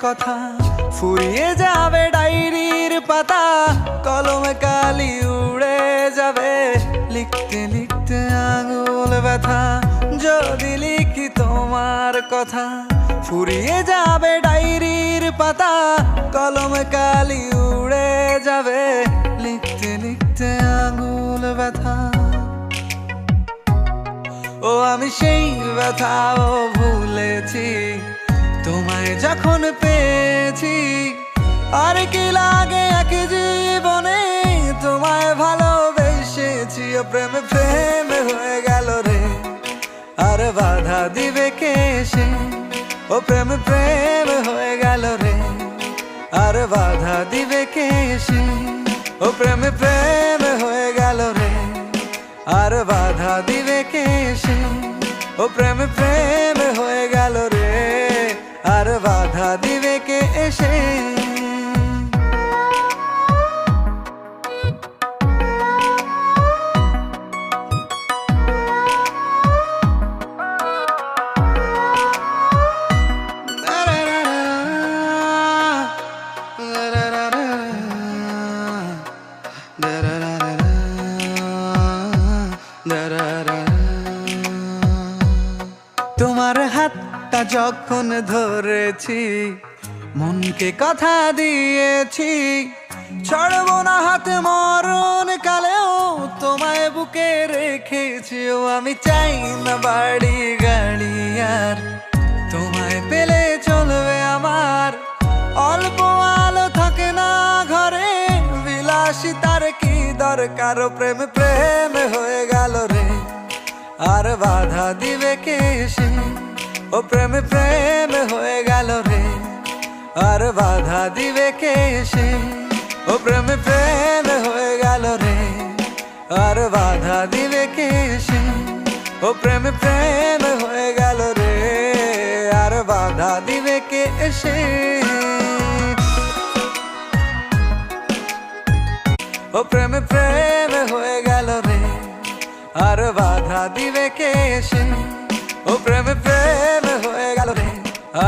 কথা ফুরিয়ে যাবে ডায়েরির পাতা, কলমে কালি উড়ে যাবে লিখতে লিখতে আঙুল ব্যথা। যদি লিখি তোমার কথা ফুরিয়ে যাবে ডায়েরির পাতা, কলমে কালি উড়ে যাবে লিখতে লিখতে আঙুল ব্যথা। ও আমি সেই ব্যথাও ভুলেছি তোমায় যখন পেয়েছি। আর কি লাগে এক জীবনে তোমায় ভালোবেসেছি। ও প্রেম প্রেম হয়ে গেল রে, আর বাধা দিবে কে এসে। ও প্রেম প্রেম হয়ে গেল রে, আর বাধা দিবে কে এসে। ও প্রেম প্রেম হয়ে গেল রে, আর বাধা দিবে কে এসে। ও প্রেম প্রেম হয়ে গেল রে, আর বাধা দিবে কে এসে। তোমার হাতটা যখন ধরেছি মনকে কথা দিয়েছি, ছাড়বো না হাত মরণ কালেও তোমায় বুকে রেখেছি। ও আমি চাই না বাড়ি গাড়ি আর তোমায় পেলে চলবে আমার। অল্প আলো থাকে না ঘরে, বিলাসিতার কি দরকার। ও প্রেম প্রেম হয়ে গেল রে, আর বাধা দিবে কে এসে। ও প্রেম প্রেম হয়ে গেল রে, আর বাধা দিবে কে এসে। ও প্রেম প্রেম হয়ে গেল রে, আর বাধা দিবে কে এসে। ও প্রেম প্রেম হয়ে গেল রে, আর বাধা দিবে কে এসে। ও প্রেম প্রেম হয়ে গেল রে, আর বাধা দিবে কে এসে। ও প্রেম প্রেম হয়ে গেল রে,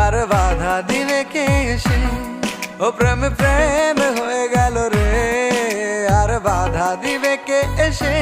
আর বাধা দিবে কে এসে। ও প্রেম প্রেম হয়ে গেল রে, আর বাধা দিবে কে এসে।